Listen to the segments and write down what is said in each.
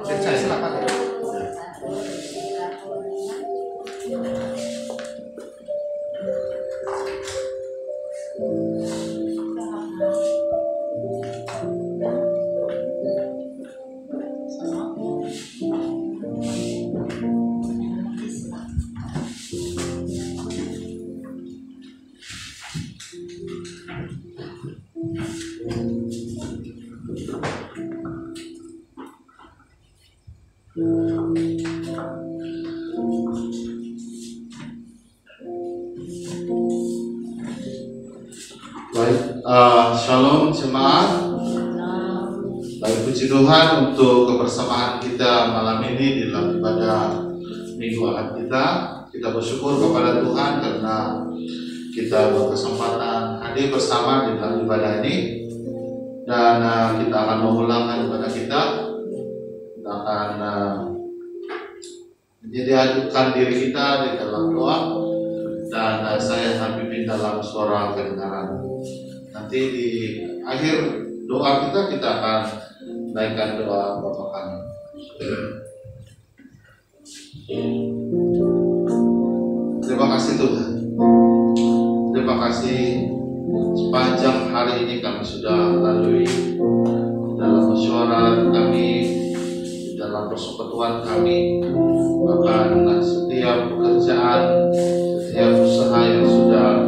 Silakan. Shalom jemaat. Baik, puji Tuhan untuk kebersamaan kita malam ini di dalam ibadah Minggu Ahad kita. Kita bersyukur kepada Tuhan karena kita berkesempatan hadir bersama di dalam ibadah ini. Dan kita akan mengulangkan ibadah kita. Kita akan menjadikan diri kita di dalam doa. Dan saya akan pimpin dalam suara kedengaran. Nanti di akhir doa kita akan naikkan doa Bapa kami. Terima kasih Tuhan. Terima kasih sepanjang hari ini kami sudah lalui dalam mesyuarat kami, dalam persekutuan kami, bahkan setiap pekerjaan, setiap usaha yang sudah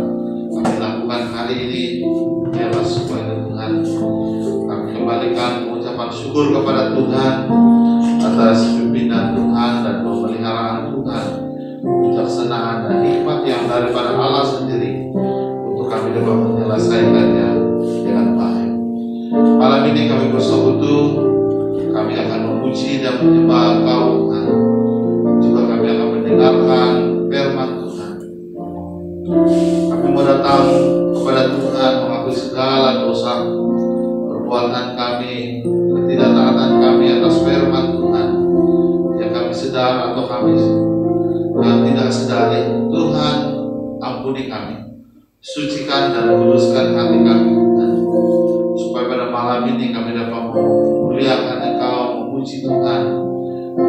kami lakukan hari ini. Biarlah supaya Tuhan kami kembalikan ucapan syukur kepada Tuhan atas pimpinan Tuhan dan pemeliharaan Tuhan, kebijaksanaan dan hikmat yang daripada Allah sendiri untuk kami dapat menyelesaikannya dengan baik. Malam ini kami bersekutu, kami akan memuji dan menyembah Engkau Tuhan. Juga kami akan mendengarkan firman Tuhan. Kami mau datang kepada Tuhan mengakui segala dosa, perbuatan kami, ketidaktaatan kami atas firman Tuhan yang kami sedar atau kami tidak sedari. Tuhan, ampuni kami, sucikan dan kuduskan hati kami Tuhan, supaya pada malam ini kami dapat memuliakan Engkau, memuji Tuhan,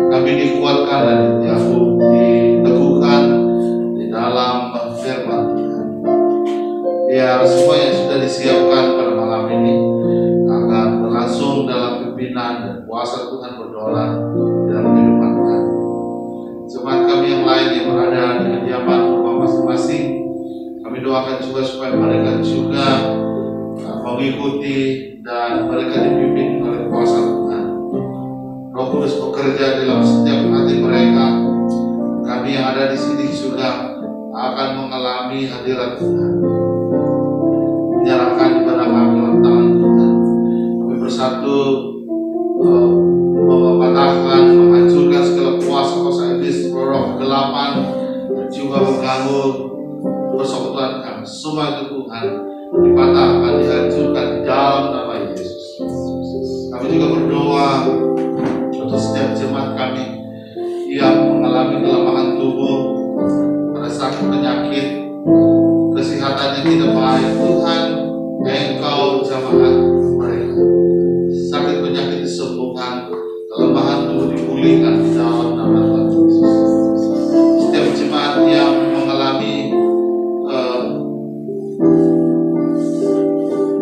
kami dikuatkan dan diteguhkan di dalam firman Tuhan. Biar semua yang sudah disiapkan pada malam ini akan berlangsung dalam pimpinan dan kuasa Tuhan berdaulat dalam kehidupan kami. Jemaat kami yang lain yang berada di kediaman rumah masing-masing, kami doakan juga supaya mereka juga mengikuti dan mereka dipimpin oleh kuasa Tuhan. Roh Kudus bekerja dalam setiap hati mereka. Kami yang ada di sini juga akan mengalami hadirat Tuhan. Menyerahkan ibadah kami dalam tangan Tuhan. Kami bersatu mematahkan, menghancurkan segala kuasa iblis, roh kegelapan, dan juga mengganggu persekutuan kami. Semua itu Tuhan dipatahkan, dihancurkan di dalam nama Yesus. Kami juga berdoa untuk setiap jemaat kami yang mengalami kelemahan tubuh, pada sakit penyakit, kesehatannya tidak baik. Tuhan, Engkau jamah mereka. Sakit penyakit disembuhkan, kelemahan tubuh dipulihkan di dalam nama Tuhan Yesus. Setiap jemaat yang mengalami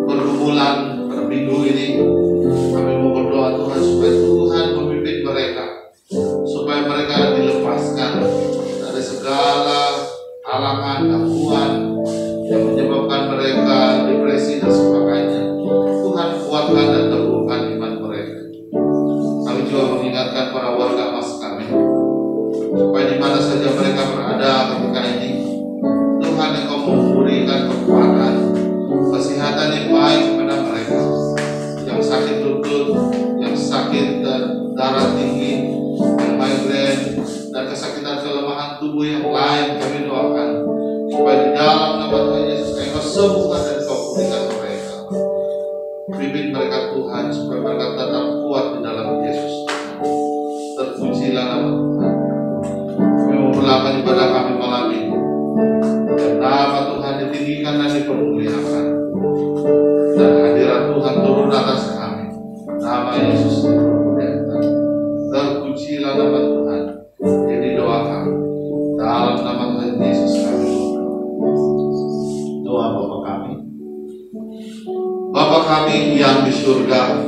pergumulan pada minggu ini, kami mau berdoa Tuhan supaya Tuhan memimpin mereka, supaya mereka dilepaskan dari segala halangan, gangguan yang menyebabkan mereka depresi dan sebagainya. Tuhan kuatkan dan teguhkan iman mereka. Kami juga mengingatkan para warga mas kami, supaya di mana saja mereka berada ketika ini, Tuhan Engkau memberikan kekuatan, kesehatan yang baik kepada mereka. Yang sakit lutut, yang sakit darah tinggi, yang migrain, dan kesakitan kelemahan tubuh yang lain, kami doakan supaya di dalam nama Tuhan Yesus Engkau sembuhkan dan Engkau pulihkan mereka. Pimpin mereka Tuhan supaya mereka tetap kuat di dalam Yesus. Terpujilah nama Tuhan. Kami memulakan ibadah kami malam ini, dan nama Tuhan ditinggikan dan dipermuliakan, dan hadirat Tuhan turun atas kami. Nama Yesus dipermuliakan. terpujilah nama Tuhan. Jadi doakan dalam nama Tuhan Yesus kami. Doa Bapa kami. Bapa kami yang di surga,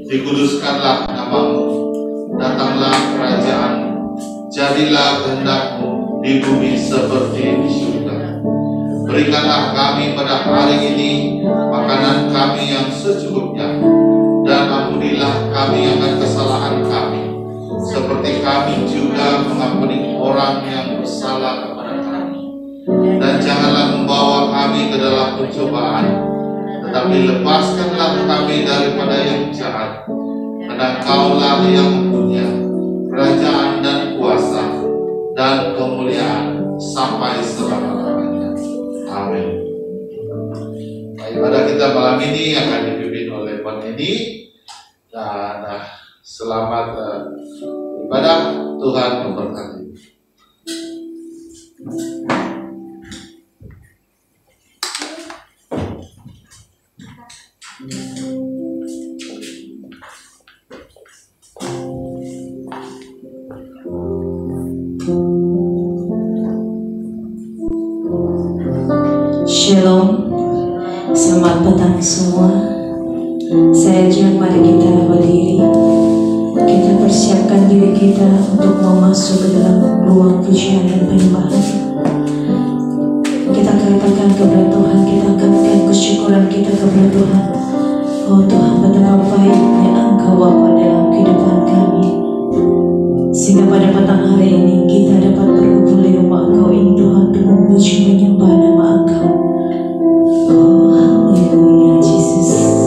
dikuduskanlah namamu, datanglah kerajaan-Mu, jadilah kehendak-Mu di bumi seperti di surga. Berikanlah kami pada hari ini makanan kami yang secukupnya, dan ampunilah kami akan kesalahan kami, seperti kami juga mengampuni orang yang bersalah kepada kami. Dan janganlah membawa kami ke dalam pencobaan, tetapi lepaskanlah kami daripada yang jahat. Karena Kaulah yang mempunyai kerajaan dan kuasa dan kemuliaan sampai selama-lamanya. Amin. Ibadah kita malam ini akan dipimpin oleh Pak Edi, dan selamat ibadah. Tuhan memberkati. Shalom, selamat petang semua. Saya ajak mari kita berdiri. Kita persiapkan diri kita untuk mau masuk ke dalam ruang pujian dan penyembahan. Kita katakan kepada Tuhan, kita angkatkan kesyukuran kita kepada Tuhan. Oh Tuhan, betapa baiknya Engkau Bapa dalam kehidupan kami, sehingga pada petang hari ini kita dapat berkumpul di rumah Engkau ini Tuhan, untuk memuji menyembah nama Engkau. Oh haleluya Jesus.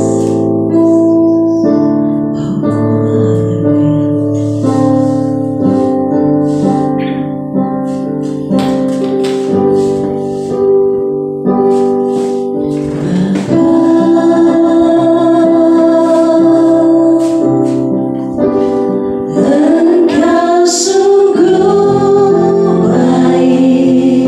Sungguh baik.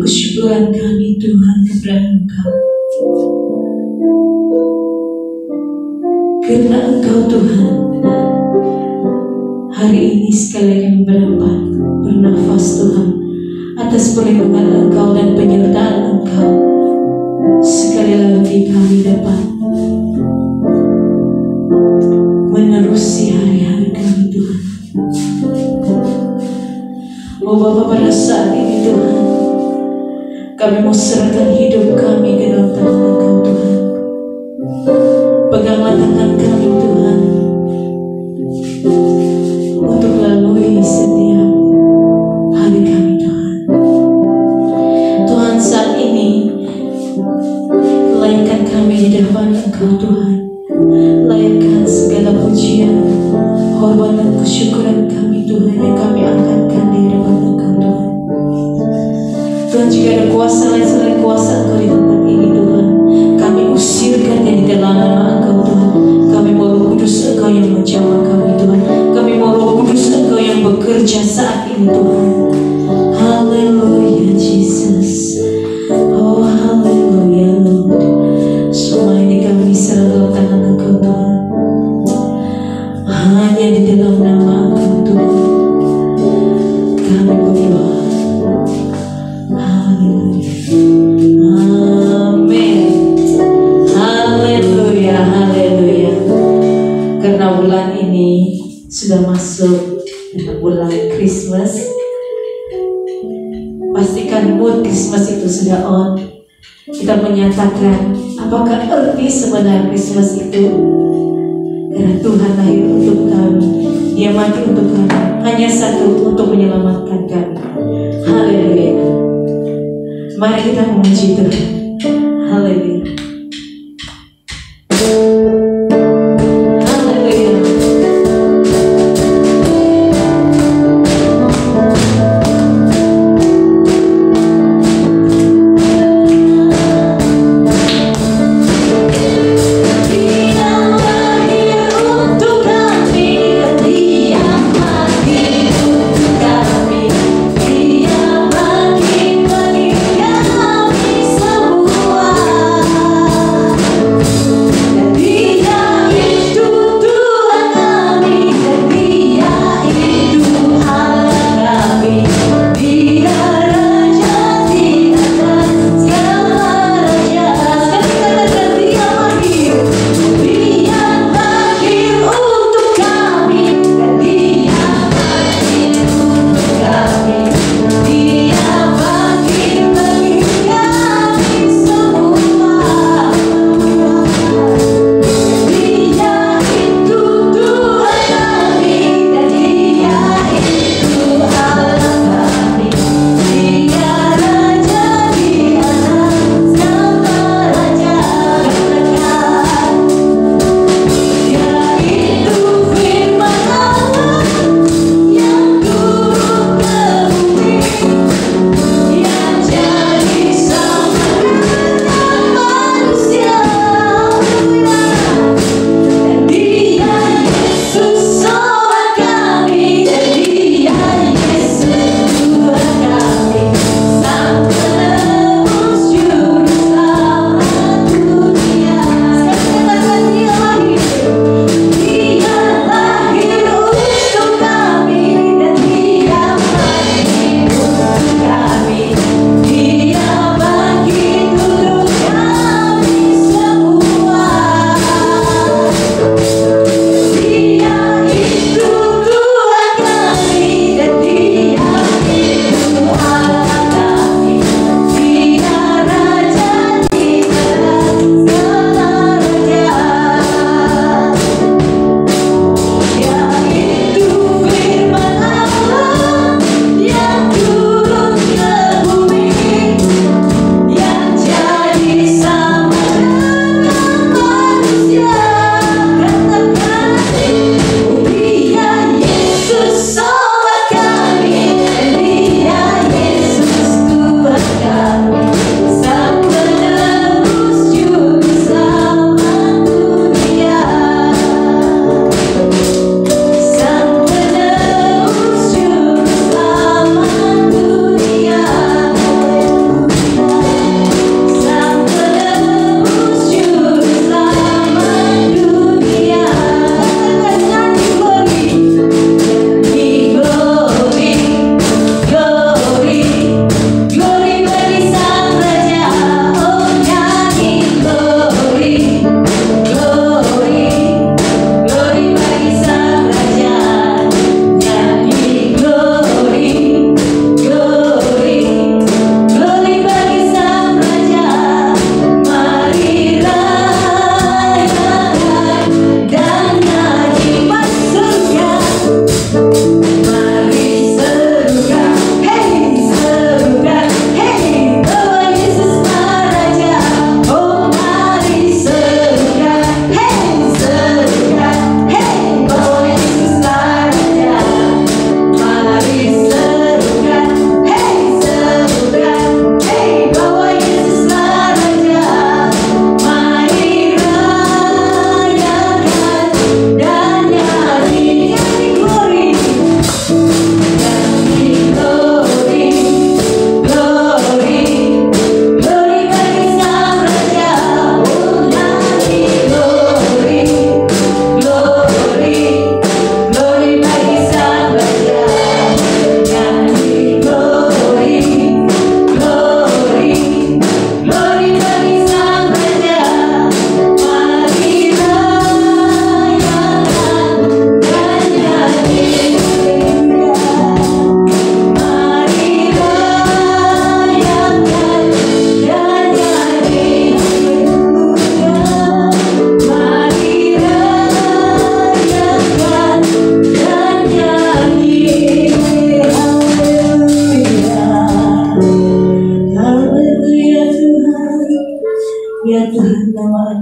kesyukuran kami Tuhan kepada Engkau. Karena Engkau Tuhan, hari ini sekali lagi berdapat bernafas Tuhan, atas perlindungan Engkau dan penyertaan Engkau. Sekali lagi kami dapat menerusi hari-hari kami Tuhan. Oh Bapa, pada saat ini Tuhan, kami mau serahkan hidup kami ke dalam tangan Engkau Tuhan. Peganglah tangan kami Tuhan, untuk lalui setiap hari kami Tuhan. Tuhan, saat ini layakkan kami di depan Engkau Tuhan. Layakkan segala pujian, hormat dan kesyukuran kami Tuhan yang kami angkatkan di hadapan Engkau Tuhan. Tuhan, jika ada kuasa lain selain kuasa Engkau di tempat ini Tuhan, kami usirkan di dalam nama Engkau Tuhan. Kami mau Roh Kudus Engkau yang menjamah kami Tuhan. Kami mau Roh Kudus Engkau yang bekerja saat ini Tuhan. Haleluya Jesus. Oh haleluya Lord. Semua ini kami serah dalam tangan Engkau Tuhan. Hanya di dalam nama Engkau Tuhan kami berdoa. Haleluya. Amin. Haleluya, haleluya. Karena bulan ini sudah masuk bulan Christmas, pastikan mood Christmas itu sudah on. Kita menyatakan apakah arti sebenarnya Christmas itu. Karena Tuhan lahir untuk kami, Dia mati untuk kami, hanya satu untuk menyelamatkan kami. Haleluya. Mari kita memuji Tuhan. Haleluya. Dia makin meninggalkan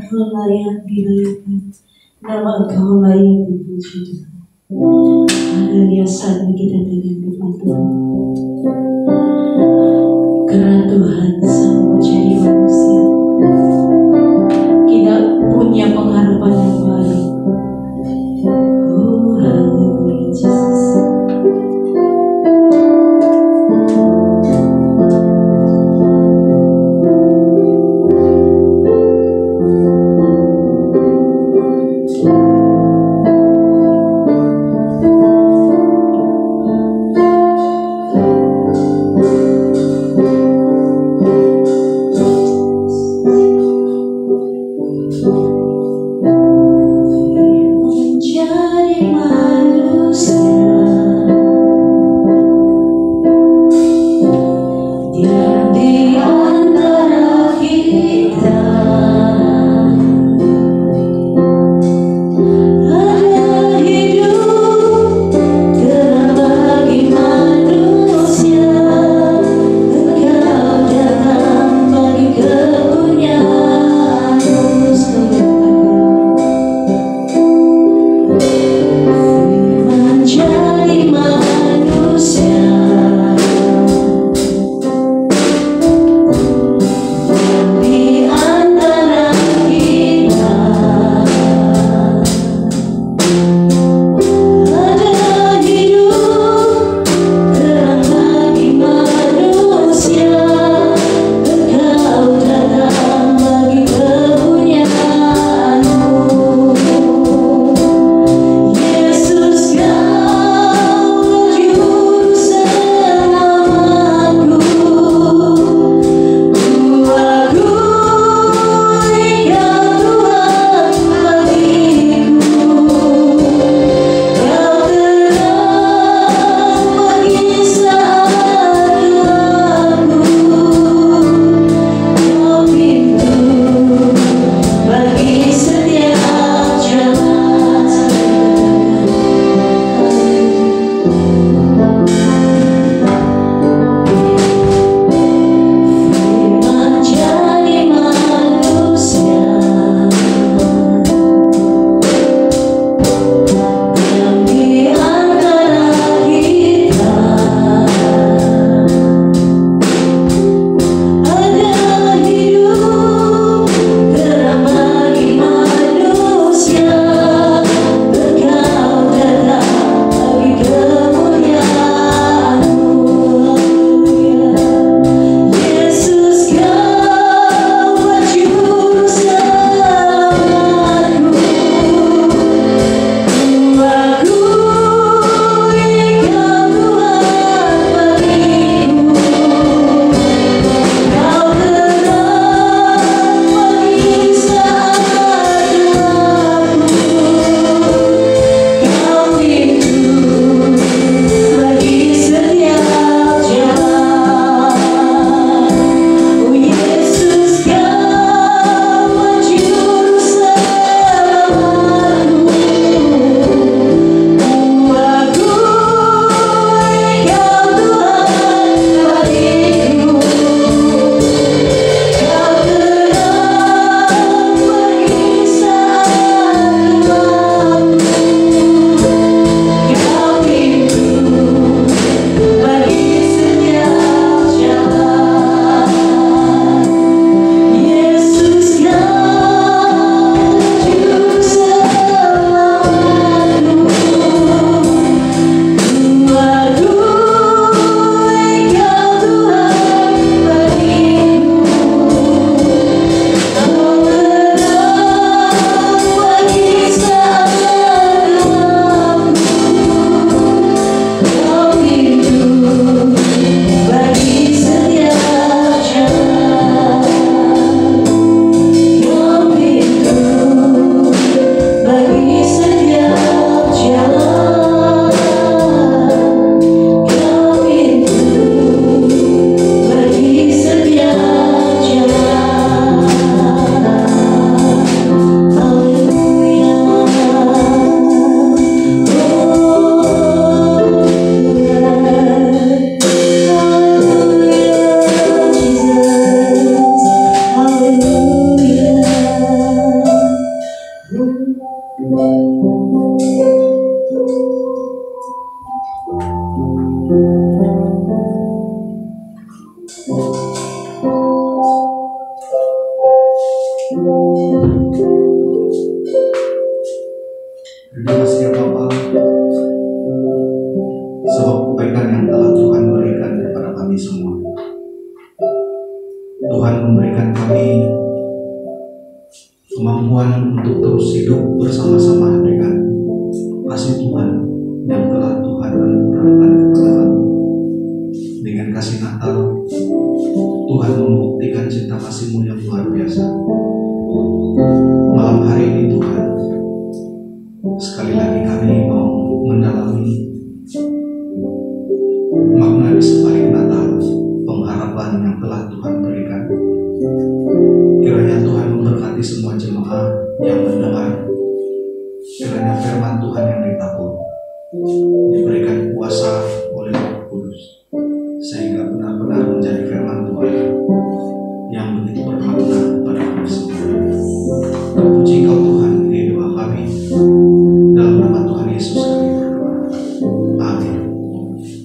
Engkau layak dirayakan, nama Engkau layak dipuji Tuhan. Haleluya, saatnya kita dengan depan Tuhan. Karena Tuhan sang menjadi manusia, kita punya pengharapan yang baru. Oh, haleluya, Yesus. Menjadi manusia diam di antara kita, ada hidup terang bagi manusia. Engkau datang bagi kepunyaan-Mu. Menjadi manusia di antara kita, ada hidup terang bagi manusia. Engkau datang bagi kepunyaan-Mu. Yesus, Kau juru selamatku. Ku akui Kau Tuhan bagiku. Kau terang bagi saat gelapku. Kau pintu bagi setiap jalan. Menjadi manusia yang di antara kita, ada hidup terang bagi manusia. Engkau datang bagi kemuliaan-Mu. sebab kebaikan yang telah Tuhan berikan kepada kami semua. Tuhan memberikan kami kemampuan untuk terus hidup bersama-sama dengan kasih Tuhan yang telah Tuhan anugerahkan kepada kami. Dengan kasih Natal, Tuhan membuktikan cinta kasih-Mu yang luar biasa. Malam hari ini Tuhan, sekali lagi kami mau mendalami makna di sebalik Natal, pengharapan yang telah Tuhan berikan. Kiranya Tuhan memberkati semua jemaat yang mendengar. Kiranya firman Tuhan yang ditabur diberikan kuasa oleh Roh Kudus, sehingga benar-benar menjadi firman Tuhan yang begitu bermakna pada kami semua. Puji Kau Tuhan, ini doa kami. Dalam nama Tuhan Yesus kami berdoa. Amin.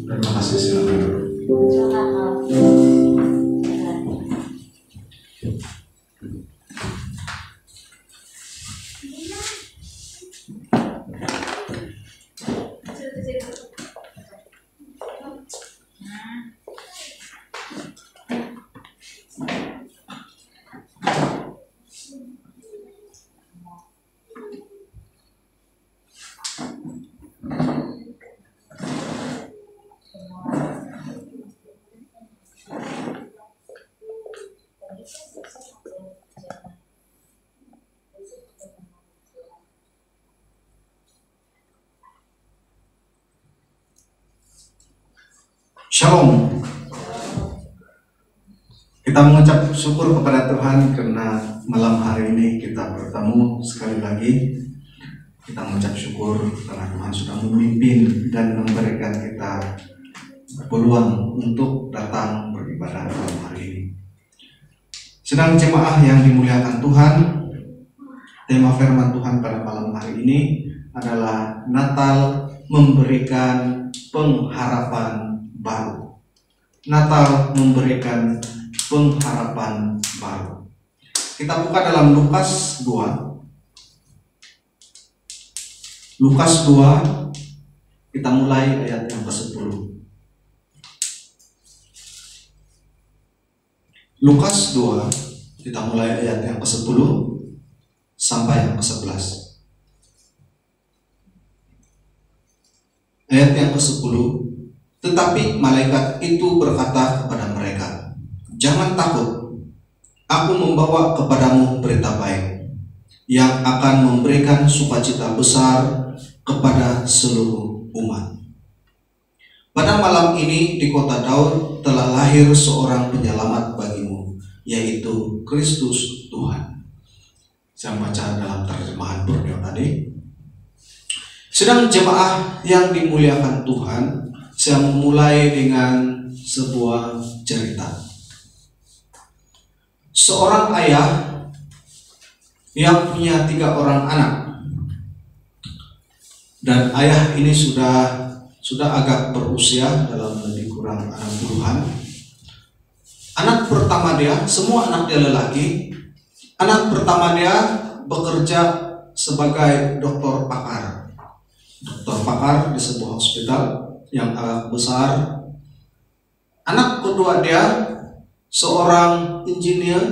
Terima kasih, silakan. Shalom. Kita mengucap syukur kepada Tuhan karena malam hari ini kita bertemu sekali lagi. Kita mengucap syukur karena Tuhan sudah memimpin dan memberikan kita peluang untuk datang beribadah malam hari ini. Sedang jemaah yang dimuliakan Tuhan, tema firman Tuhan pada malam hari ini adalah Natal memberikan pengharapan baru. Natal memberikan pengharapan baru. Kita buka dalam Lukas 2. Lukas 2, kita mulai ayat yang ke-10. Lukas 2, kita mulai ayat yang ke-10 sampai yang ke-11. Ayat yang ke-10, tetapi malaikat itu berkata kepada mereka, "Jangan takut, aku membawa kepadamu berita baik yang akan memberikan sukacita besar kepada seluruh umat. Pada malam ini di kota Daud telah lahir seorang penyelamat bagimu, yaitu Kristus Tuhan." Saya baca dalam terjemahan Borneo tadi. Sedang jemaah yang dimuliakan Tuhan, saya memulai dengan sebuah cerita. Seorang ayah yang punya 3 orang anak, dan ayah ini sudah agak berusia, dalam lebih kurang 60-an. Anak pertama dia, semua anak dia lelaki. Anak pertama dia bekerja sebagai dokter pakar di sebuah hospital yang agak besar. Anak kedua dia seorang insinyur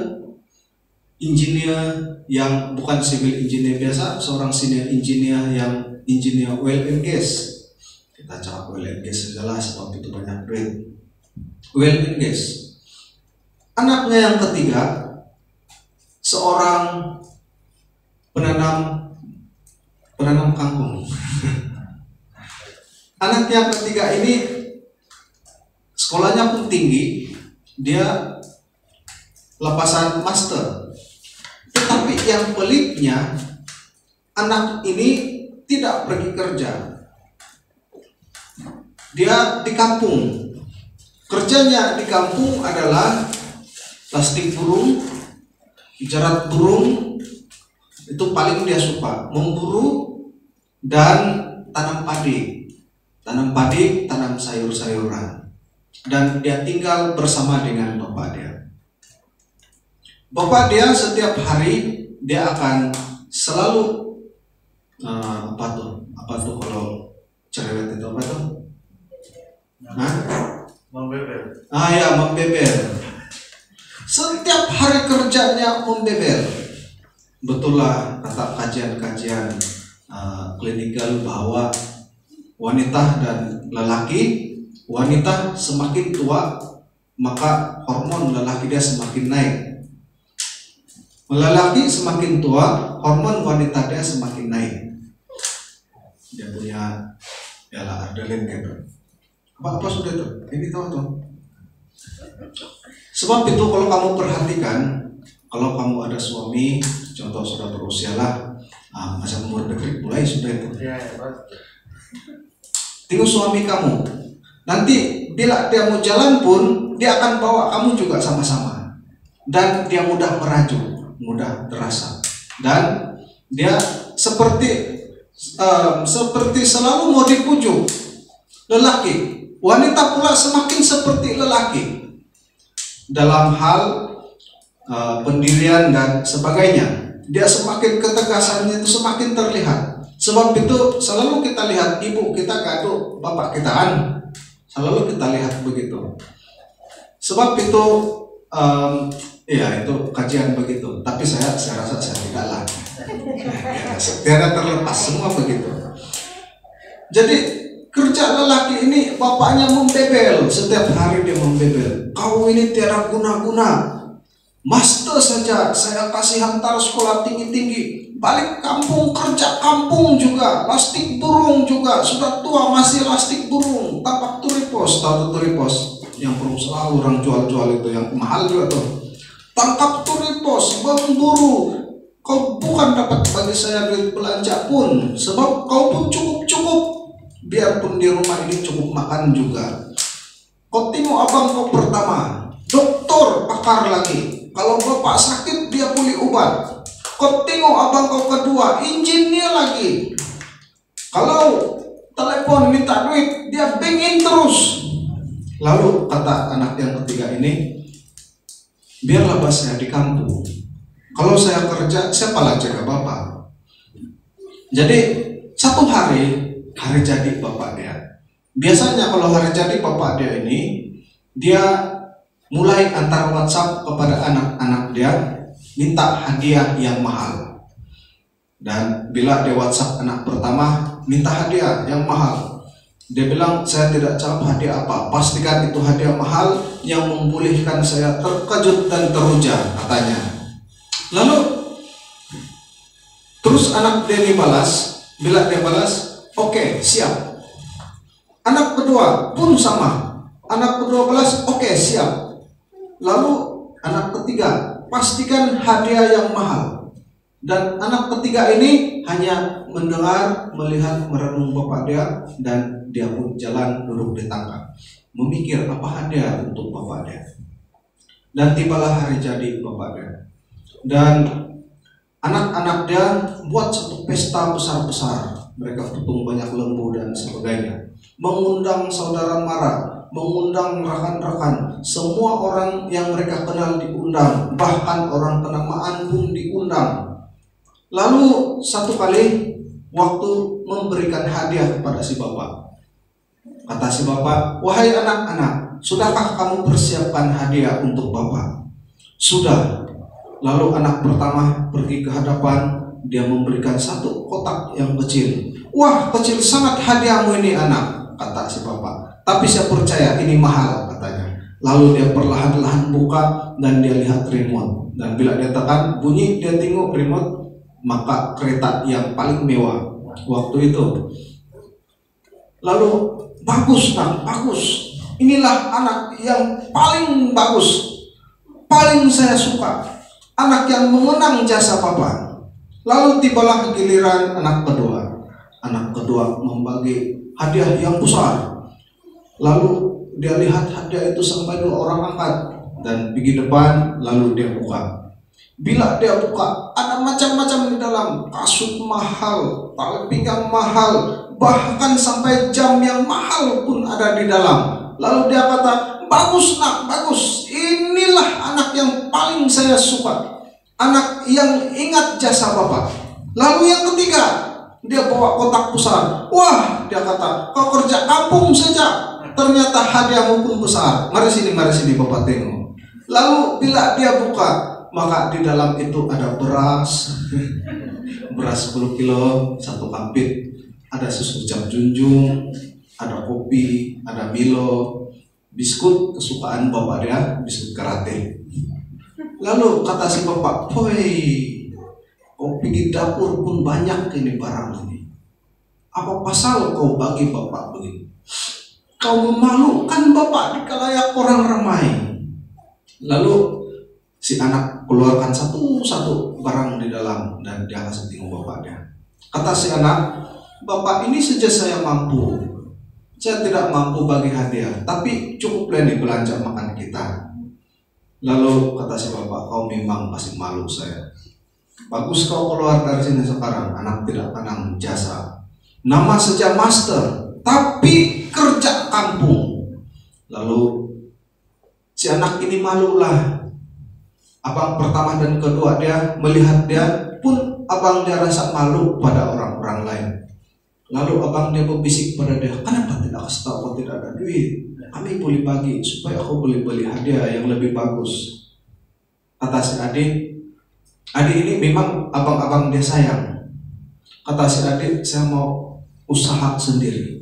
yang bukan civil engineer biasa, seorang senior engineer yang engineer oil and gas. Kita cakap oil and gas segala sebab itu banyak duit. Oil and gas. Anaknya yang ketiga seorang penanam kangkung. Anak yang ketiga ini sekolahnya pun tinggi, dia lapasan master. Tetapi yang peliknya, anak ini tidak pergi kerja. Dia di kampung. Kerjanya di kampung adalah plastik burung, jerat burung, itu paling dia suka, memburu dan tanam padi, tanam sayur-sayuran. Dan dia tinggal bersama dengan bapak dia. Bapak dia setiap hari dia akan selalu apa tuh kalau cerewet itu apa tuh? Hah? Membeber. Ya, membeber. Setiap hari kerjanya membeber. Betul lah kata kajian-kajian klinikal bahwa wanita dan lelaki, wanita semakin tua maka hormon lelaki dia semakin naik. Lelaki semakin tua, hormon wanita dia semakin naik. Dia punya adrenalin gitu. Apa sudah itu? Ini tahu tuh. Sebab itu kalau kamu perhatikan, kalau kamu ada suami, contoh sudah berusia lah, masa umur dekat mulai sudah itu. Tengok suami kamu, nanti bila dia mau jalan pun dia akan bawa kamu juga sama-sama, dan dia mudah merajuk, mudah terasa, dan dia seperti selalu mau dipujuk. Lelaki, wanita pula semakin seperti lelaki dalam hal pendirian dan sebagainya. Dia semakin ketegasannya itu semakin terlihat. Sebab itu selalu kita lihat ibu kita gaduh bapak kita kan, selalu kita lihat begitu. Sebab itu itu kajian begitu. Tapi saya rasa saya tidak lah. Tiada terlepas, semua begitu. Jadi kerja lelaki ini bapaknya membebel, setiap hari dia membebel. Kau ini tiada guna-guna. Master saja saya kasih hantar sekolah tinggi-tinggi, balik kampung kerja kampung juga, lastik burung juga, sudah tua masih lastik burung, tapak turipos, tahu turipos yang perlu selalu orang jual-jual itu yang mahal juga tuh. Tangkap turipos, memburu. Kau bukan dapat bagi saya duit belanja pun, sebab kau pun cukup-cukup. Biarpun di rumah ini cukup makan juga. Kau tengok abang kau pertama, dokter pakar lagi. Kalau bapak sakit dia beli obat. Kau tengok abang kau kedua, engineer lagi. Kalau telepon minta duit, dia bingin terus. Lalu kata anak yang ketiga ini, biarlah bos saya di kampung. Kalau saya kerja, siapalah jaga bapak. Jadi satu hari jadi bapak dia. Biasanya kalau hari jadi bapak dia ini, dia mulai antar WhatsApp kepada anak-anak dia, minta hadiah yang mahal. Dan bila dia WhatsApp anak pertama, minta hadiah yang mahal. Dia bilang, saya tidak jawab hadiah apa, pastikan itu hadiah mahal yang membolehkan saya terkejut dan teruja, katanya. Lalu terus anak dia dibalas, bila dia balas, oke, siap. Anak kedua pun sama, anak kedua balas, oke, siap. Lalu anak ketiga, pastikan hadiah yang mahal. Dan anak ketiga ini hanya mendengar, melihat, merenung bapak dia, dan dia pun jalan duduk di tangga, memikir apa hadiah untuk bapak dia. Dan tibalah hari jadi bapak dia. Dan anak-anak dia buat satu pesta besar-besar. Mereka potong banyak lembu dan sebagainya, mengundang saudara mara, mengundang rekan-rekan, semua orang yang mereka kenal diundang, bahkan orang kenamaan pun diundang. Lalu satu kali waktu memberikan hadiah kepada si bapak, kata si bapak, wahai anak-anak, sudahkah kamu persiapkan hadiah untuk bapak? Sudah. Lalu anak pertama pergi ke hadapan, dia memberikan satu kotak yang kecil. Wah, kecil sangat hadiahmu ini anak, kata si bapak. Tapi saya percaya ini mahal, katanya. Lalu dia perlahan-lahan buka dan dia lihat remote. Dan bila dia tekan bunyi, dia tengok remote, maka kereta yang paling mewah waktu itu. Lalu bagus nak, bagus. Inilah anak yang paling bagus, paling saya suka. Anak yang mengenang jasa papa. Lalu tibalah giliran anak kedua. Anak kedua membagi hadiah yang besar. Lalu dia lihat hadiah itu sampai 2 orang angkat dan pergi depan, lalu dia buka. Bila dia buka, ada macam-macam di dalam, kasut mahal, tali pinggang mahal, bahkan sampai jam yang mahal pun ada di dalam. Lalu dia kata, bagus nak, bagus. Inilah anak yang paling saya suka, anak yang ingat jasa bapak. Lalu yang ketiga, dia bawa kotak besar. Wah, dia kata, kau kerja kampung saja, ternyata hadiahmu pun besar. Mari sini Bapak tengok. Lalu bila dia buka, maka di dalam itu ada beras, beras 10 kilo, 1 kampit, ada susu Cap Junjung, ada kopi, ada Milo, biskut kesukaan bapak dia, biskut karate. Lalu kata si bapak, "Woi, kau pergi dapur pun banyak ini barang ini. Apa pasal kau bagi bapak begini? Kau memalukan bapak di khalayak orang ramai." Lalu si anak keluarkan satu-satu barang di dalam dan dia kasih tengok bapaknya. Kata si anak, "Bapak, ini saja saya mampu. Saya tidak mampu bagi hadiah, tapi cukuplah nih belanja makan kita." Lalu kata si bapak, "Kau memang masih malu saya. Bagus kau keluar dari sini sekarang, anak tidak kenang jasa. Nama saja master, tapi kerja kampung." Lalu si anak ini malulah. Abang pertama dan kedua dia melihat dia pun abang dia rasa malu pada orang-orang lain. Lalu abang dia berbisik pada dia, "Kenapa tidak kasih tahu kau tidak ada duit? Kami boleh bagi supaya aku boleh beli hadiah yang lebih bagus." Kata si adik ini memang abang-abang dia sayang. Kata si adik, "Saya mau usaha sendiri."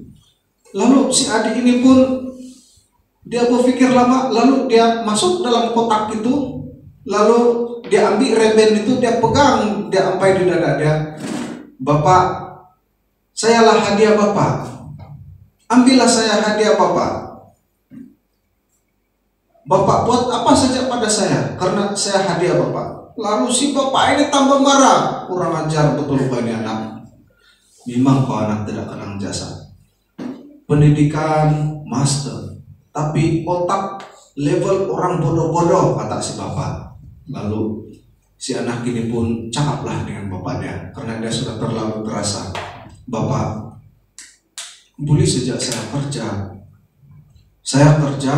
Lalu si adik ini pun dia berpikir lama, lalu dia masuk dalam kotak itu, lalu dia ambil reben itu, dia pegang, dia ampai di dada dia. "Bapak, sayalah hadiah bapak. Ambillah saya hadiah bapak. Bapak buat apa saja pada saya, karena saya hadiah bapak." Lalu si bapak ini tambah marah. Kurang ajar betul kau ini anak. Memang kau anak tidak kenang jasa. Pendidikan master, tapi otak level orang bodoh-bodoh, kata si bapak. Lalu si anak ini pun cakaplah dengan bapaknya, karena dia sudah terlalu terasa. "Bapak, boleh sejak saya kerja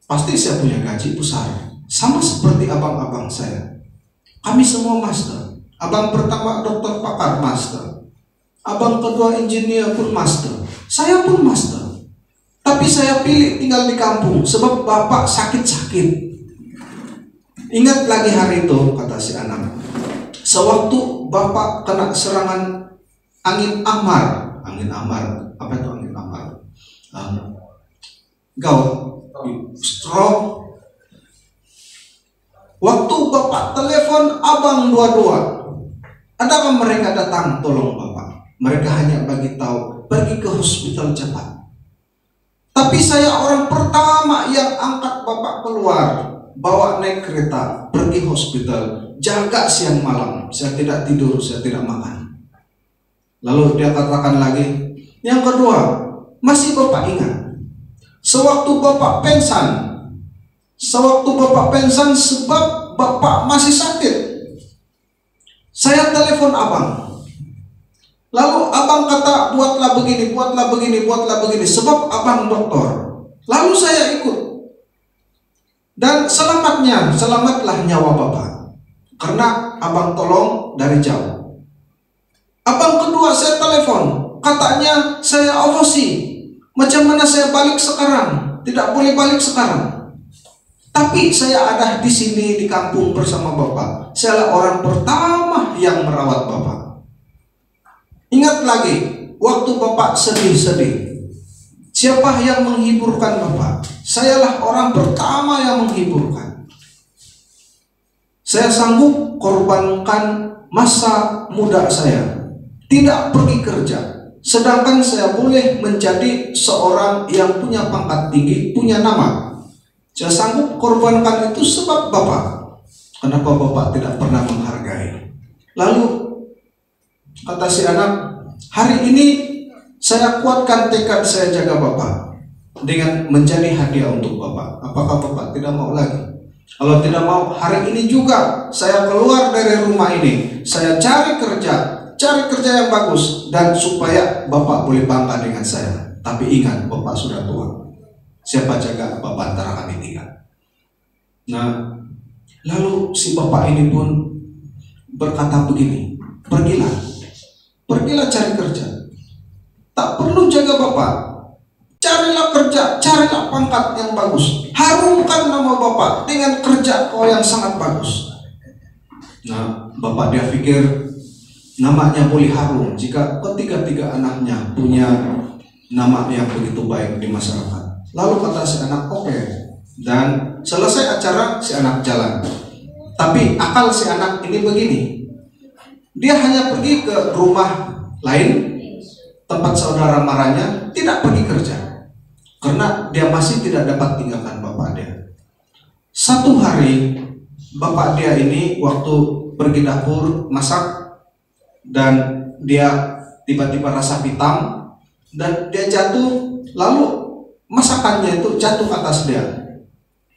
pasti saya punya gaji besar, sama seperti abang-abang saya. Kami semua master. Abang pertama dokter pakar master, abang kedua engineer pun master, saya pun master. Tapi saya pilih tinggal di kampung sebab bapak sakit-sakit." Ingat lagi hari itu, kata si anak, sewaktu bapak kena serangan angin amar, apa itu angin amar? Gout, stroke. Waktu bapak telepon abang dua-dua, adakah mereka datang tolong bapak? Mereka hanya bagi tahu pergi ke hospital cepat. Tapi saya orang pertama yang angkat bapak keluar, bawa naik kereta, pergi hospital, jaga siang malam. Saya tidak tidur, saya tidak makan. Lalu dia katakan lagi, yang kedua, masih bapak ingat, sewaktu bapak pensan sebab bapak masih sakit, saya telepon abang. Lalu abang kata, buatlah begini, sebab abang dokter. Lalu saya ikut. Dan selamatlah nyawa bapak, karena abang tolong dari jauh. Abang kedua saya telepon, katanya saya aborsi. Macam mana saya balik sekarang? Tidak boleh balik sekarang. Tapi saya ada di sini di kampung bersama bapak. Saya orang pertama yang merawat bapak. Ingat lagi, waktu bapak sedih-sedih, siapa yang menghiburkan bapak? Sayalah orang pertama yang menghiburkan. Saya sanggup korbankan masa muda saya, tidak pergi kerja, sedangkan saya boleh menjadi seorang yang punya pangkat tinggi, punya nama. Saya sanggup korbankan itu sebab bapak. Kenapa bapak tidak pernah menghargai? Lalu kata si anak, hari ini saya kuatkan tekad saya jaga bapak dengan menjadi hadiah untuk bapak. Apakah bapak tidak mau lagi? Kalau tidak mau, hari ini juga saya keluar dari rumah ini, saya cari kerja yang bagus, dan supaya bapak boleh bangga dengan saya. Tapi ingat, bapak sudah tua. Siapa jaga bapak antara kami tiga? Nah, lalu si bapak ini pun berkata begini, pergilah cari kerja. Tak perlu jaga bapak. kerja, carilah pangkat yang bagus. Harumkan nama Bapak dengan kerja kau yang sangat bagus. Nah, Bapak dia pikir namanya boleh harum jika ketiga-tiga anaknya punya nama yang begitu baik di masyarakat. Lalu kata si anak, oke. Dan selesai acara, si anak jalan. Tapi akal si anak ini begini. Dia hanya pergi ke rumah lain, tempat saudara marahnya, tidak pergi kerja. Karena dia masih tidak dapat tinggalkan bapak dia. Satu hari, bapak dia ini waktu pergi dapur masak, dan dia tiba-tiba rasa hitam, dan dia jatuh, lalu masakannya itu jatuh ke atas dia.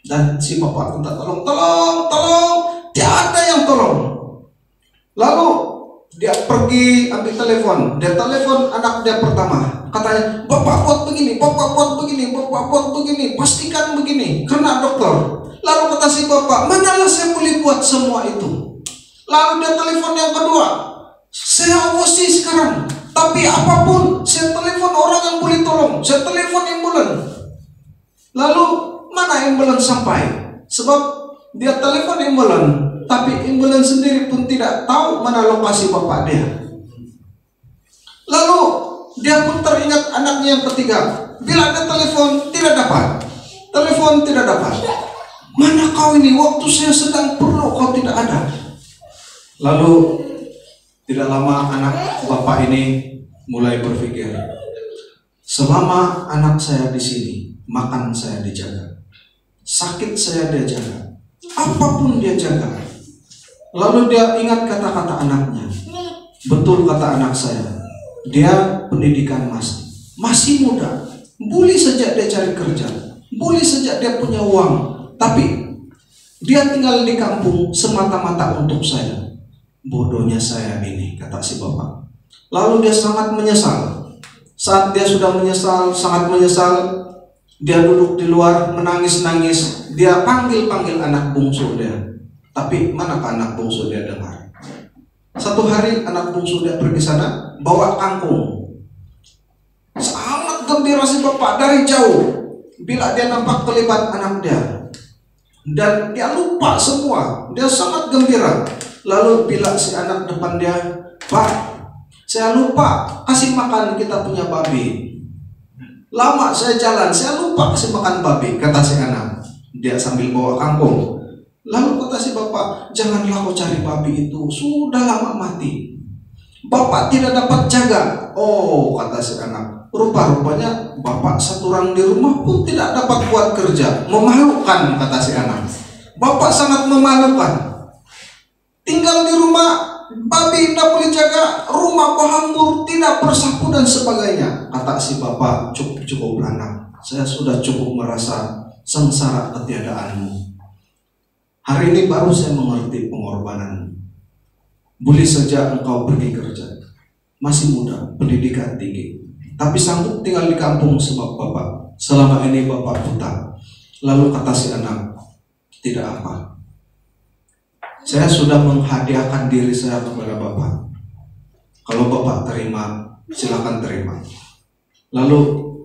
Dan si bapak minta tolong, tiada yang tolong. Lalu dia pergi ambil telepon, dia telepon anak dia pertama, katanya, bapak buat begini, bapak buat begini, bapak buat begini, pastikan begini, kena dokter. Lalu kata si bapak, manalah saya boleh buat semua itu. Lalu dia telepon yang kedua, saya emosi sekarang, tapi apapun, saya telepon orang yang boleh tolong, saya telepon ambulans. Lalu mana ambulans sampai? Sebab dia telepon ambulans, tapi ambulans sendiri pun tidak tahu mana lokasi bapak dia. Lalu dia pun teringat anaknya yang ketiga. Bila ada telepon, tidak dapat. Telepon tidak dapat. Mana kau ini? Waktu saya sedang perlu, kau tidak ada. Lalu tidak lama anak bapak ini mulai berpikir, selama anak saya di sini, makan saya dijaga, sakit saya dia jaga, apapun dia jaga. Lalu dia ingat kata-kata anaknya. Betul kata anak saya, dia pendidikan masih muda, boleh saja dia cari kerja, boleh saja dia punya uang, tapi dia tinggal di kampung semata-mata untuk saya. Bodohnya saya ini, kata si bapak. Lalu dia sangat menyesal. Saat dia sudah menyesal, sangat menyesal, dia duduk di luar menangis-nangis. Dia panggil-panggil anak bungsu dia, tapi manakah anak bungsu dia dengar. Satu hari anak bungsu dia pergi sana, bawa kangkung. Sangat gembira si bapak dari jauh bila dia nampak kelibat anak dia, dan dia lupa semua. Dia sangat gembira. Lalu bila si anak depan dia, Pak, saya lupa kasih makan kita punya babi. Lama saya jalan, saya lupa kasih makan babi, kata si anak. Dia sambil bawa kangkung. Lalu kata si bapak, janganlah kau cari babi itu, sudah lama mati. Bapak tidak dapat jaga. Oh, kata si anak, rupa-rupanya bapak satu orang di rumah pun tidak dapat buat kerja. Memalukan, kata si anak. Bapak sangat memalukan. Tinggal di rumah, babi tidak boleh jaga, rumah berhambur, tidak bersapu dan sebagainya. Kata si bapak, cukup anak, saya sudah cukup merasa sengsara ketiadaanmu. Hari ini baru saya mengerti pengorbananmu. Boleh saja engkau pergi kerja, masih muda, pendidikan tinggi, tapi sanggup tinggal di kampung sebab bapak selama ini bapak buta. Lalu kata si anak, tidak apa, saya sudah menghadiahkan diri saya kepada bapak. Kalau bapak terima, silakan terima. Lalu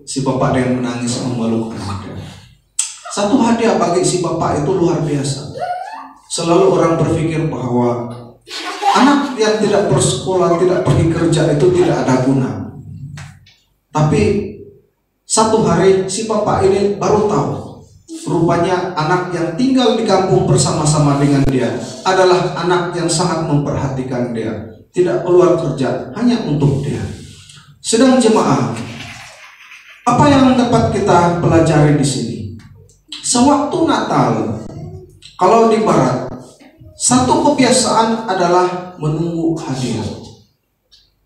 si bapak yang menangis memeluk anaknya. Satu hadiah bagi si bapak itu luar biasa. Selalu orang berpikir bahwa anak yang tidak bersekolah, tidak pergi kerja itu tidak ada guna. Tapi satu hari si bapak ini baru tahu, rupanya anak yang tinggal di kampung bersama-sama dengan dia adalah anak yang sangat memperhatikan dia, tidak keluar kerja hanya untuk dia. Sedang jemaah, apa yang dapat kita pelajari di sini? Sewaktu Natal, kalau di Barat, satu kebiasaan adalah menunggu hadiah.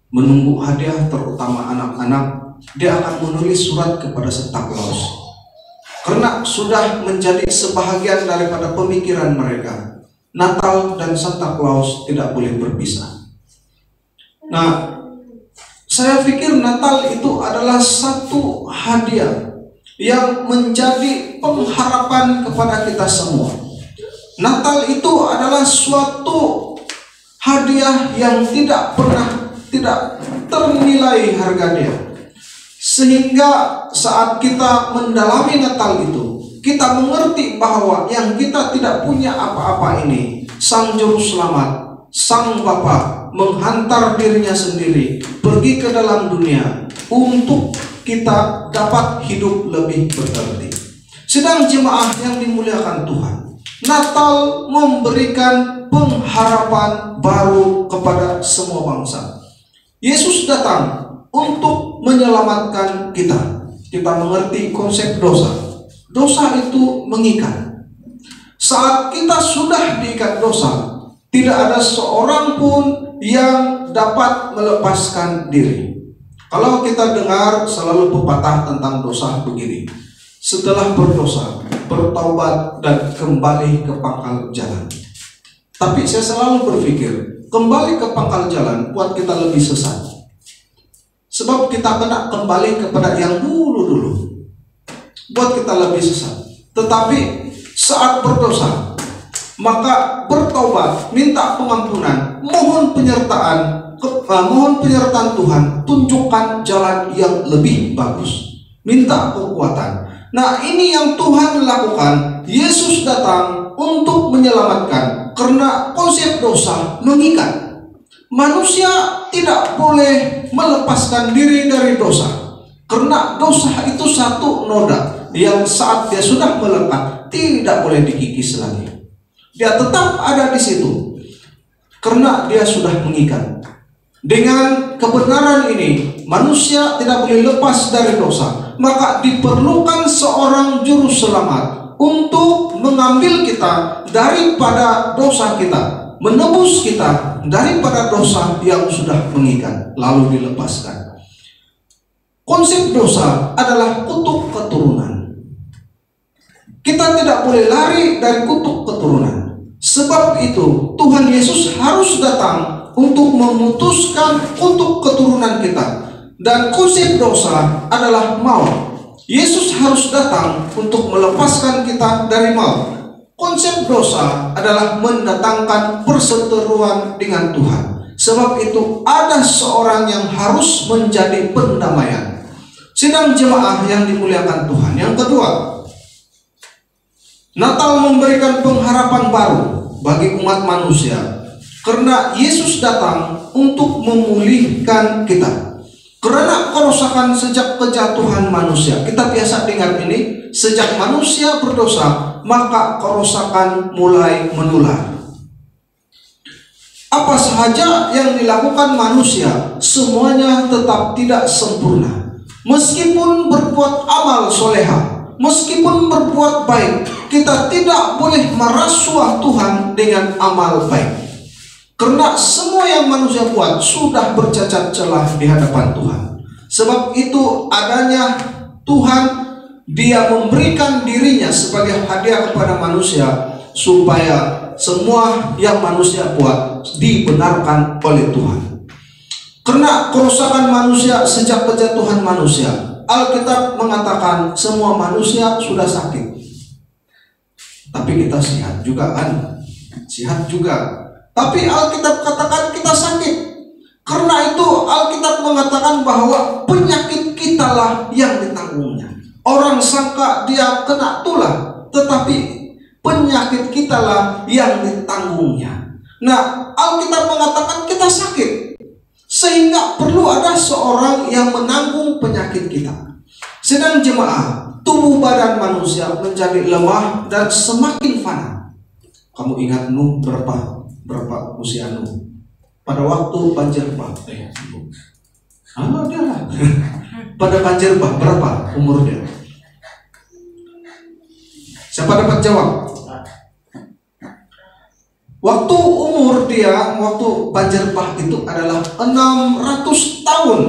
Menunggu hadiah, terutama anak-anak, dia akan menulis surat kepada Santa Claus. Karena sudah menjadi sebahagian daripada pemikiran mereka, Natal dan Santa Claus tidak boleh berpisah. Nah, saya pikir Natal itu adalah satu hadiah yang menjadi pengharapan kepada kita semua. Natal itu adalah suatu hadiah yang tidak pernah tidak ternilai harganya. Sehingga saat kita mendalami Natal itu, kita mengerti bahwa yang kita tidak punya apa-apa ini, Sang Juru Selamat, Sang Bapa menghantar dirinya sendiri pergi ke dalam dunia untuk kita dapat hidup lebih berarti. Sedang jemaah yang dimuliakan Tuhan, Natal memberikan pengharapan baru kepada semua bangsa. Yesus datang untuk menyelamatkan kita. Kita mengerti konsep dosa. Dosa itu mengikat. Saat kita sudah diikat dosa, tidak ada seorang pun yang dapat melepaskan diri. Kalau kita dengar selalu pepatah tentang dosa begini: setelah berdosa, bertaubat dan kembali ke pangkal jalan. Tapi saya selalu berpikir, kembali ke pangkal jalan buat kita lebih sesat. Sebab kita kena kembali kepada yang dulu-dulu, buat kita lebih sesat. Tetapi saat berdosa, maka bertaubat, minta pengampunan, mohon penyertaan Tuhan, tunjukkan jalan yang lebih bagus, minta kekuatan. Nah, ini yang Tuhan lakukan. Yesus datang untuk menyelamatkan, karena konsep dosa mengikat. Manusia tidak boleh melepaskan diri dari dosa, karena dosa itu satu noda yang saat dia sudah melekat tidak boleh dikikis lagi. Dia tetap ada di situ karena dia sudah mengikat. Dengan kebenaran ini, manusia tidak boleh lepas dari dosa. Maka diperlukan seorang juru selamat untuk mengambil kita daripada dosa kita, menebus kita daripada dosa yang sudah mengikat, lalu dilepaskan. Konsep dosa adalah kutuk keturunan. Kita tidak boleh lari dari kutuk keturunan. Sebab itu Tuhan Yesus harus datang untuk memutuskan kutuk keturunan kita. Dan konsep dosa adalah maut. Yesus harus datang untuk melepaskan kita dari maut. Konsep dosa adalah mendatangkan perseteruan dengan Tuhan. Sebab itu ada seorang yang harus menjadi pendamaian. Sidang jemaah yang dimuliakan Tuhan. Yang kedua, Natal memberikan pengharapan baru bagi umat manusia, karena Yesus datang untuk memulihkan kita. Karena kerusakan sejak kejatuhan manusia, kita biasa dengar ini, sejak manusia berdosa, maka kerusakan mulai menular. Apa saja yang dilakukan manusia, semuanya tetap tidak sempurna. Meskipun berbuat amal solehah, meskipun berbuat baik, kita tidak boleh merasuah Tuhan dengan amal baik. Karena semua yang manusia buat sudah bercacat celah di hadapan Tuhan. Sebab itu adanya Tuhan, Dia memberikan dirinya sebagai hadiah kepada manusia, supaya semua yang manusia buat dibenarkan oleh Tuhan. Karena kerusakan manusia sejak kejatuhan manusia, Alkitab mengatakan semua manusia sudah sakit. Tapi kita sehat juga kan? Sehat juga. Tapi Alkitab katakan kita sakit. Karena itu Alkitab mengatakan bahwa penyakit kitalah yang ditanggungnya. Orang sangka dia kena tulah, tetapi penyakit kitalah yang ditanggungnya. Nah, Alkitab mengatakan kita sakit, sehingga perlu ada seorang yang menanggung penyakit kita. Sedang jemaah, tubuh badan manusia menjadi lemah dan semakin fana. Kamu ingat Nuh berapa usia Nuh? Pada waktu banjir bah, dia lah. Pada banjir bah, berapa umur dia? Siapa dapat jawab? Waktu umur dia, waktu banjir bah itu adalah 600 tahun.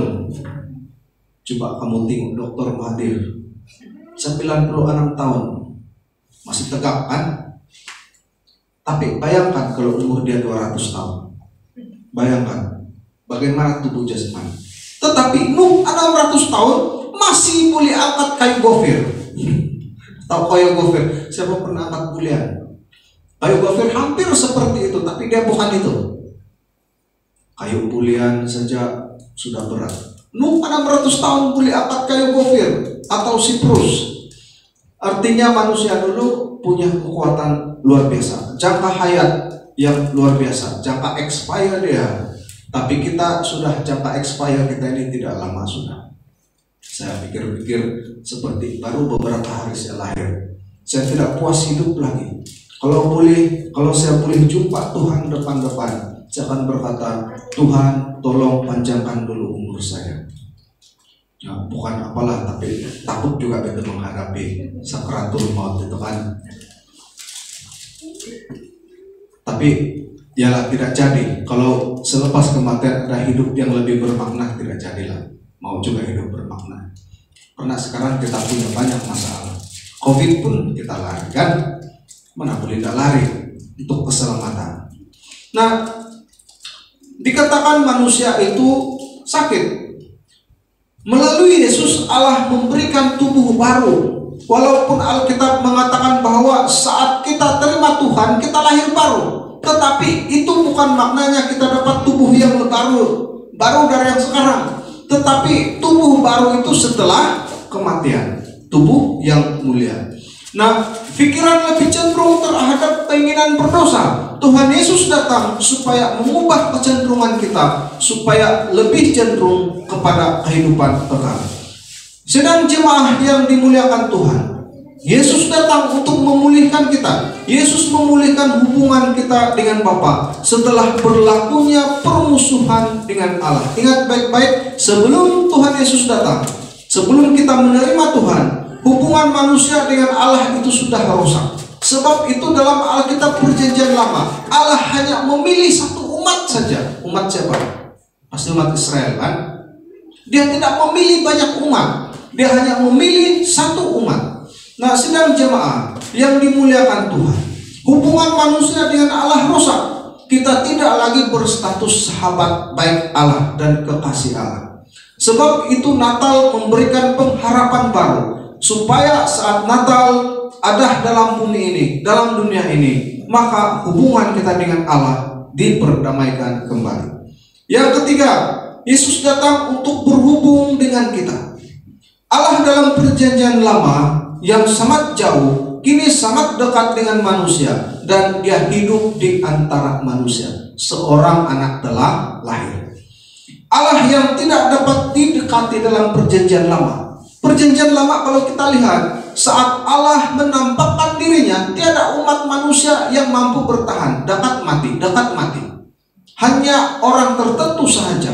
Coba kamu tengok Dr. Mahathir, 96 tahun, masih tegak kan? Tapi bayangkan kalau umur dia 200 tahun. Bayangkan bagaimana tubuh jasmani. Tetapi Nuh 600 tahun masih boleh angkat kayu gofir. Tahu kayu gofir? Siapa pernah angkat bulian? Kayu gofir hampir seperti itu, tapi dia bukan itu. Kayu bulian saja sudah berat. Nuh 600 tahun boleh angkat kayu gofir atau siprus. Artinya manusia dulu punya kekuatan luar biasa, jangka hayat yang luar biasa, jangka expire dia. Tapi kita sudah jangka expire kita ini tidak lama sudah. Saya pikir-pikir seperti baru beberapa hari saya lahir. Saya tidak puas hidup lagi. Kalau saya boleh jumpa Tuhan depan-depan, saya akan berkata, Tuhan tolong panjangkan dulu umur saya. Ya, bukan apalah, tapi takut juga kita menghadapi sakratul maut itu kan. Tapi ialah tidak jadi. Kalau selepas kematian ada hidup yang lebih bermakna, tidak jadilah. Mau juga hidup bermakna. Karena sekarang kita punya banyak masalah. Covid pun kita lari kan, mana boleh tidak lari untuk keselamatan. Nah, dikatakan manusia itu sakit. Melalui Yesus Allah memberikan tubuh baru. Walaupun Alkitab mengatakan bahwa saat kita terima Tuhan kita lahir baru, tetapi itu bukan maknanya kita dapat tubuh yang baru dari yang sekarang. Tetapi tubuh baru itu setelah kematian, tubuh yang mulia. Nah, pikiran lebih cenderung terhadap keinginan berdosa. Tuhan Yesus datang supaya mengubah kecenderungan kita, supaya lebih cenderung kepada kehidupan kekal. Sedang jemaah yang dimuliakan Tuhan, Yesus datang untuk memulihkan kita. Yesus memulihkan hubungan kita dengan Bapa setelah berlakunya permusuhan dengan Allah. Ingat baik-baik, sebelum Tuhan Yesus datang, sebelum kita menerima Tuhan, hubungan manusia dengan Allah itu sudah rusak. Sebab itu dalam Alkitab Perjanjian Lama, Allah hanya memilih satu umat saja. Umat siapa? Pasti umat Israel kan? Dia tidak memilih banyak umat, dia hanya memilih satu umat. Nah, sedang jemaah yang dimuliakan Tuhan, hubungan manusia dengan Allah rusak. Kita tidak lagi berstatus sahabat baik Allah dan kekasih Allah. Sebab itu Natal memberikan pengharapan baru, supaya saat Natal ada dalam bumi ini, dalam dunia ini, maka hubungan kita dengan Allah diperdamaikan kembali. Yang ketiga, Yesus datang untuk berhubung dengan kita. Allah dalam Perjanjian Lama yang sangat jauh, kini sangat dekat dengan manusia, dan dia hidup di antara manusia. Seorang anak telah lahir. Allah yang tidak dapat didekati dalam Perjanjian Lama. Perjanjian Lama kalau kita lihat, saat Allah menampakkan dirinya, tiada umat manusia yang mampu bertahan, dekat mati. Hanya orang tertentu sahaja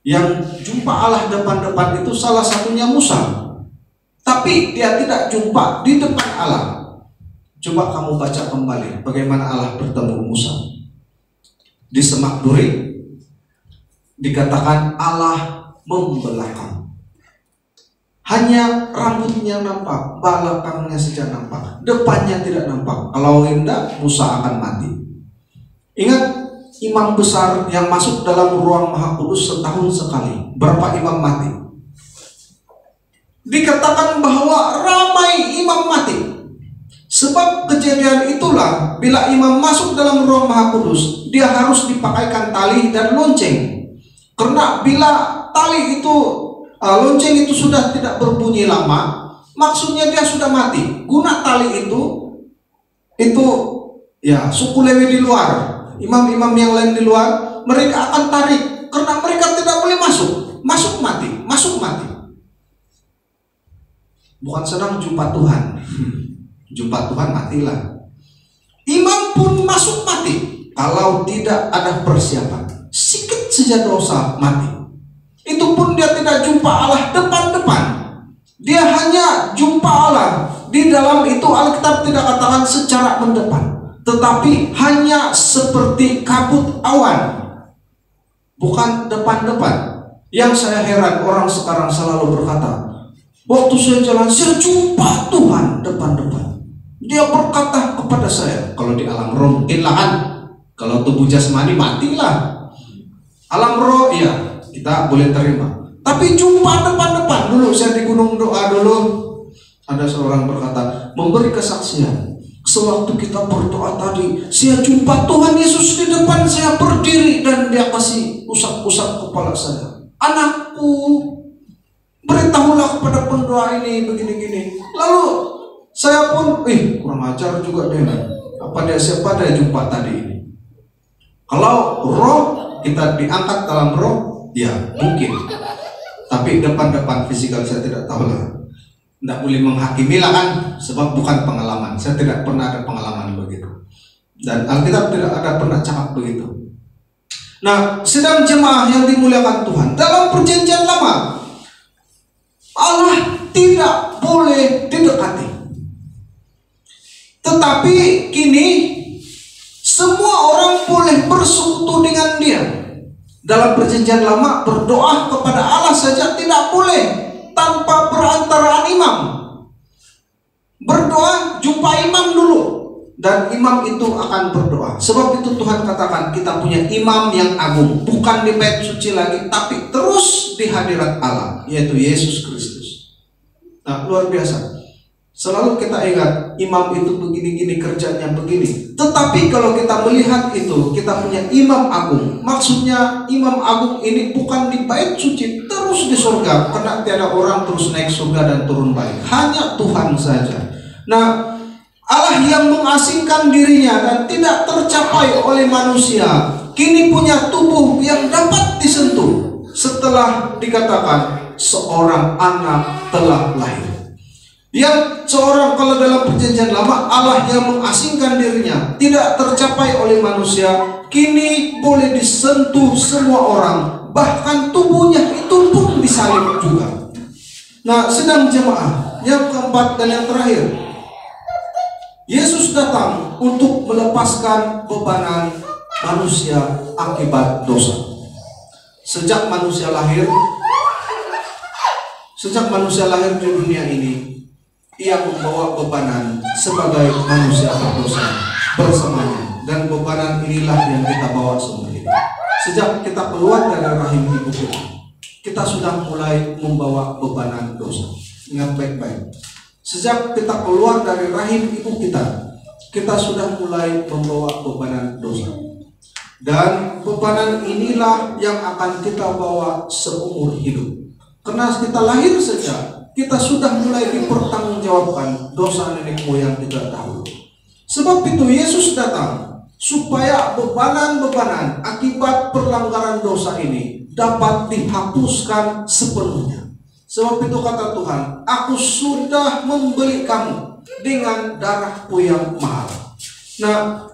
yang jumpa Allah depan-depan, itu salah satunya Musa. Tapi dia tidak jumpa di depan Allah. Coba kamu baca kembali bagaimana Allah bertemu Musa. Di Semak Duri dikatakan Allah membelakang. Hanya rambutnya nampak, belakangnya saja nampak, depannya tidak nampak. Kalau tidak, Musa akan mati. Ingat, imam besar yang masuk dalam ruang Maha Kudus setahun sekali. Berapa imam mati? Dikatakan bahwa ramai imam mati. Sebab kejadian itulah, bila imam masuk dalam ruang Maha Kudus, dia harus dipakaikan tali dan lonceng. Karena bila tali itu, lonceng itu sudah tidak berbunyi lama, maksudnya dia sudah mati. Guna tali itu ya suku Lewi di luar, imam-imam yang lain di luar, mereka akan tarik karena mereka tidak boleh masuk mati. Bukan senang jumpa Tuhan. Jumpa Tuhan matilah. Imam pun masuk mati kalau tidak ada persiapan. Sikit saja dosa mati. Itu pun dia tidak jumpa Allah depan-depan. Dia hanya jumpa Allah di dalam itu. Alkitab tidak katakan secara mendepan, tetapi hanya seperti kabut awan, bukan depan-depan. Yang saya heran, orang sekarang selalu berkata, waktu saya jalan, saya jumpa Tuhan depan-depan. Dia berkata kepada saya, kalau di alam roh mungkinlah kan, kalau tubuh jasmani matilah. Alam roh ya kita boleh terima, tapi jumpa depan-depan. Dulu saya di Gunung Doa dulu, ada seorang berkata, memberi kesaksian, sewaktu kita berdoa tadi, saya jumpa Tuhan Yesus di depan saya berdiri dan dia kasih usap-usap kepala saya. anakku, beritahulah kepada pendoa ini begini-gini. Lalu saya pun, kurang ajar juga dia. Apa dia, siapa dia jumpa tadi ini? Kalau roh kita diangkat dalam roh, ya mungkin. Tapi depan-depan fisikal saya tidak tahu lah. Tidak boleh menghakimi lah kan, sebab bukan pengalaman. Saya tidak pernah ada pengalaman begitu. Dan Alkitab tidak ada pernah cakap begitu. Nah, sedang jemaah yang dimuliakan Tuhan, dalam perjanjian lama Allah tidak boleh didekati. Tetapi kini semua orang boleh bersekutu dengan dia. Dalam perjanjian lama berdoa kepada Allah saja tidak boleh tanpa perantaraan imam. Berdoa jumpa imam dulu, dan imam itu akan berdoa. Sebab itu Tuhan katakan kita punya imam yang agung, bukan di bait suci lagi, tapi terus di hadirat Allah, yaitu Yesus Kristus. Nah, luar biasa. Selalu kita ingat imam itu begini-gini, kerjanya begini. Tetapi kalau kita melihat itu, kita punya imam agung. Maksudnya imam agung ini bukan di bait suci terus di surga, karena tiada orang terus naik surga dan turun balik. Hanya Tuhan saja. Nah, Allah yang mengasingkan dirinya dan tidak tercapai oleh manusia, kini punya tubuh yang dapat disentuh setelah dikatakan seorang anak telah lahir. Yang seorang, kalau dalam perjanjian lama Allah yang mengasingkan dirinya, tidak tercapai oleh manusia, kini boleh disentuh semua orang, bahkan tubuhnya itu pun disalib juga. Nah, sedang jemaah yang keempat dan yang terakhir, Yesus datang untuk melepaskan bebanan manusia akibat dosa. Sejak manusia lahir di dunia ini, ia membawa bebanan sebagai manusia berdosa bersamanya, dan bebanan inilah yang kita bawa seumur hidup. Sejak kita keluar dari rahim ibu kita sudah mulai membawa bebanan dosa. Ingat baik-baik. Sejak kita keluar dari rahim ibu kita sudah mulai membawa bebanan dosa. Dan bebanan inilah yang akan kita bawa seumur hidup. Karena kita lahir saja, kita sudah mulai dipertanggungjawabkan dosa nenek moyang kita dahulu. Sebab itu Yesus datang supaya bebanan-bebanan akibat pelanggaran dosa ini dapat dihapuskan sepenuhnya. Sebab itu kata Tuhan, aku sudah membeli kamu dengan darahku yang mahal. Nah,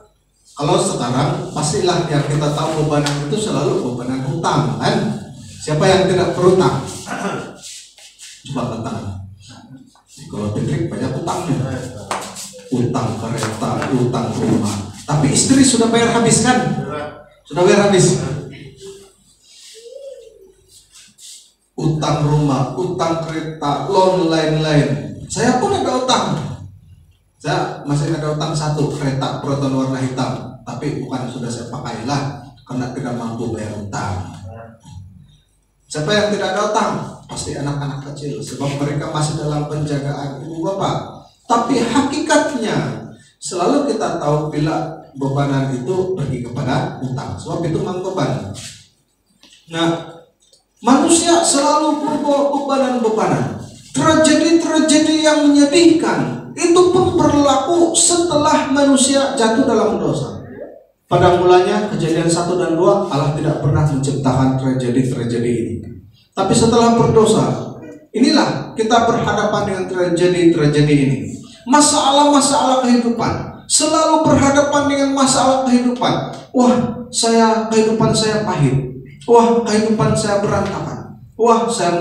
kalau sekarang pastilah yang kita tahu bebanan itu selalu bebanan hutang, kan? Siapa yang tidak berhutang? Coba tangan. Kalau Patrick banyak utangnya, utang kereta, utang rumah. Tapi istri sudah bayar habis kan? Sudah bayar habis. Utang rumah, utang kereta, loan lain-lain. Saya pun ada utang. Saya masih ada utang satu, kereta Proton warna hitam. Tapi bukan sudah saya pakai lah, karena tidak mampu bayar utang. Siapa yang tidak ada utang? Pasti anak-anak kecil, sebab mereka masih dalam penjagaan ibu bapak. Tapi hakikatnya selalu kita tahu bila bebanan itu pergi kepada utang, sebab itu memang. Nah, manusia selalu membawa bebanan-bebanan. Tragedi-tragedi yang menyedihkan itu pun berlaku setelah manusia jatuh dalam dosa. Pada mulanya Kejadian 1 dan 2 Allah tidak pernah menciptakan tragedi-tragedi ini. Tapi setelah berdosa, inilah kita berhadapan dengan tragedi-tragedi ini. Masalah-masalah kehidupan, selalu berhadapan dengan masalah kehidupan. Wah, kehidupan saya pahit. Wah, kehidupan saya berantakan. Wah, saya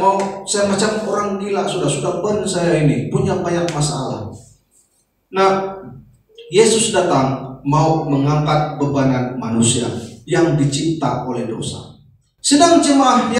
macam orang gila, sudah ben saya ini, punya banyak masalah. Nah, Yesus datang mau mengangkat bebanan manusia yang dicipta oleh dosa. Sedang jemaah